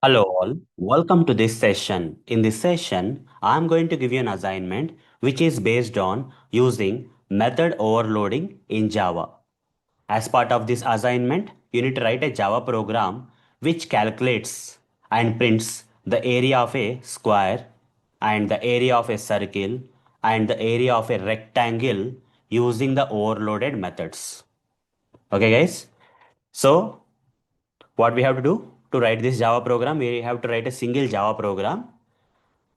Hello all, welcome to this session. In this session, I am going to give you an assignment which is based on using method overloading in Java. As part of this assignment, you need to write a Java program which calculates and prints the area of a square and the area of a circle and the area of a rectangle using the overloaded methods. Okay guys? So what we have to do to write this Java program, we have to write a single Java program.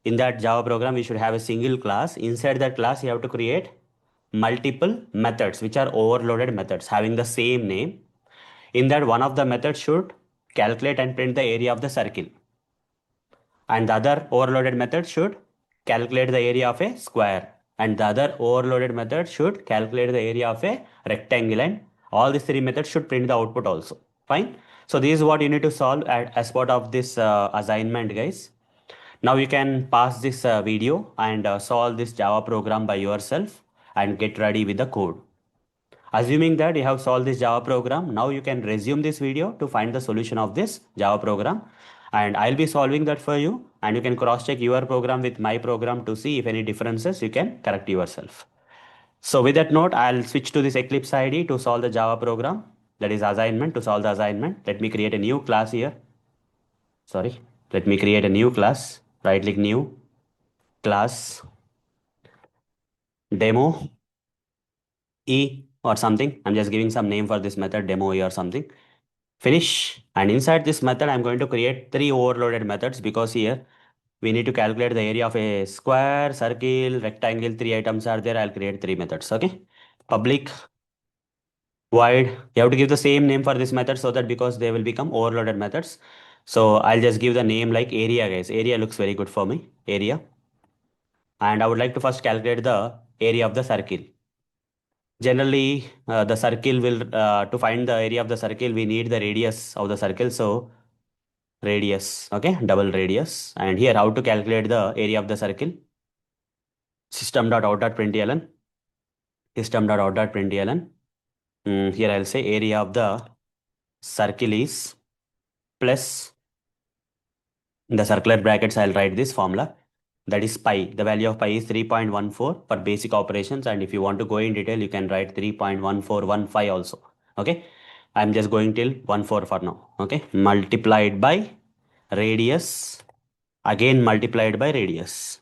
In that Java program, we should have a single class. Inside that class, you have to create multiple methods, which are overloaded methods having the same name. In that, one of the methods should calculate and print the area of the circle. And the other overloaded method should calculate the area of a square. And the other overloaded method should calculate the area of a rectangle. And all these three methods should print the output also. Fine. So this is what you need to solve as part of this assignment, guys. Now you can pause this video and solve this Java program by yourself and get ready with the code. Assuming that you have solved this Java program, now you can resume this video to find the solution of this Java program. And I'll be solving that for you. And you can cross check your program with my program to see if any differences you can correct yourself. So with that note, I'll switch to this Eclipse IDE to solve the Java program. That is assignment. To solve the assignment, let me create a new class here. Sorry, let me create a new class. Right click new class demo e or something. I'm just giving some name for this method, demo e or something. Finish. And inside this method, I'm going to create three overloaded methods because here we need to calculate the area of a square, circle, rectangle. Three items are there. I'll create three methods. Okay. Public void. You have to give the same name for this method so that because they will become overloaded methods. So I'll just give the name like area, guys. Area looks very good for me. Area. And I would like to first calculate the area of the circle. Generally, the circle will, to find the area of the circle, we need the radius of the circle. So radius, okay, double radius. And here, how to calculate the area of the circle? System.out.println, system.out.println. Here I'll say area of the circle is plus, in the circular brackets, I'll write this formula. That is pi. The value of pi is 3.14 for basic operations. And if you want to go in detail, you can write 3.1415 also. Okay. I'm just going till 14 for now. Okay. Multiplied by radius. Again multiplied by radius.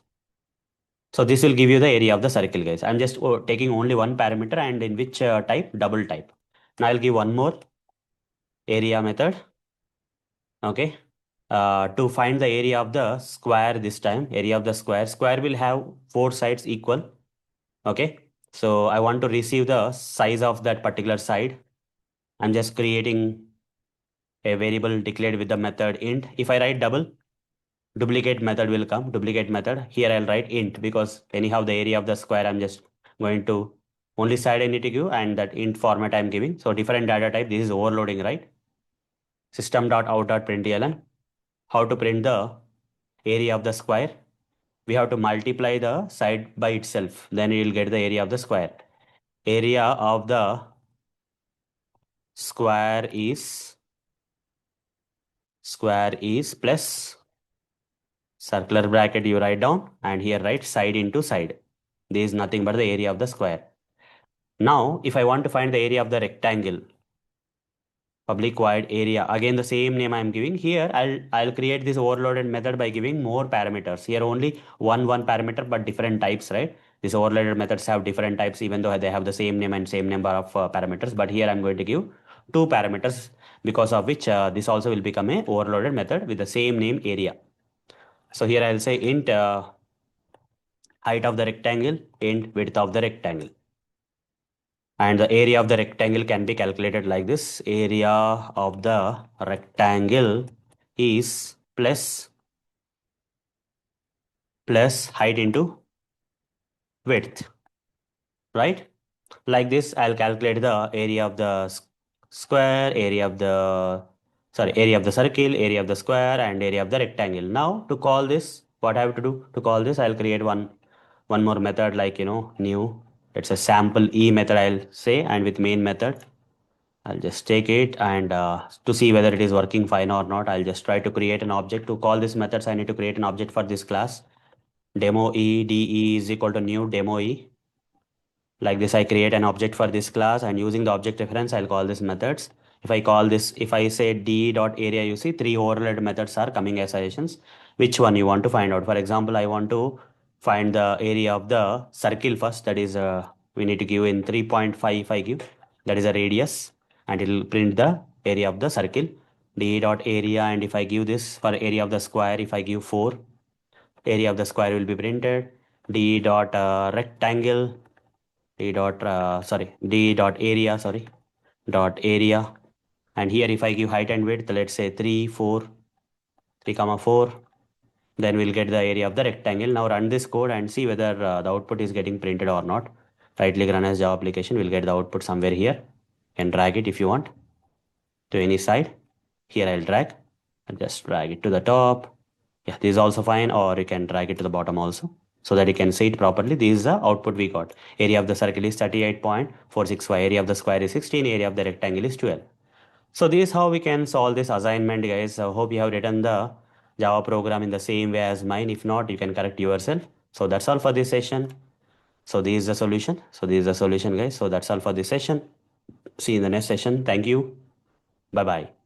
So this will give you the area of the circle, guys. I'm just taking only one parameter and in which type? Double type. Now I'll give one more area method. Okay. To find the area of the square this time, area of the square will have four sides equal. Okay. So I want to receive the size of that particular side. I'm just creating a variable declared with the method int. If I write double, duplicate method will come, duplicate method. Here I'll write int because anyhow the area of the square I'm just going to only side I need to give and that int format I'm giving. So different data type, this is overloading, right? System.out.println. How to print the area of the square? We have to multiply the side by itself. Then you will get the area of the square. Area of the square is plus circular bracket you write down and here write side into side. This is nothing but the area of the square. Now, if I want to find the area of the rectangle, public void area, again the same name I am giving here. I'll create this overloaded method by giving more parameters. Here only one parameter but different types, right? These overloaded methods have different types even though they have the same name and same number of parameters. But here I'm going to give two parameters because of which this also will become a overloaded method with the same name area. So here I'll say int height of the rectangle, int width of the rectangle. And the area of the rectangle can be calculated like this. Area of the rectangle is plus height into width, right? Like this, I'll calculate the area of the square, area of the, area of the circle, area of the square, and area of the rectangle. Now, to call this, what I have to do to call this, I'll create one more method like, new. It's a sample e method, I'll say, and with main method. I'll just take it and to see whether it is working fine or not, I'll just try to create an object. To call this methods, I need to create an object for this class. Demo e de is equal to new demo e. Like this, I create an object for this class, and using the object reference, I'll call this methods. If I call this, if I say d dot area, you see three overloaded methods are coming as suggestions. Which one you want to find out? For example, I want to find the area of the circle first. That is, we need to give in 3.5 if I give. That is a radius, and it will print the area of the circle. D dot area, and if I give this for area of the square, if I give 4, area of the square will be printed. D dot rectangle, d dot d dot area, dot area, and here if I give height and width, let's say 3 4, 3 comma 4, then we'll get the area of the rectangle. Now run this code and see whether the output is getting printed or not. Right click, run as Java application. We'll get the output somewhere here. You can drag it if you want to any side. Here I'll drag and just drag it to the top. Yeah, this is also fine, or you can drag it to the bottom also so that you can see it properly. This is the output we got. Area of the circle is 38.465. Area of the square is 16. Area of the rectangle is 12. So this is how we can solve this assignment, guys. I hope you have written the Java program in the same way as mine. If not, you can correct yourself. So that's all for this session. So this is the solution. So this is the solution, guys. So that's all for this session. See you in the next session. Thank you. Bye bye.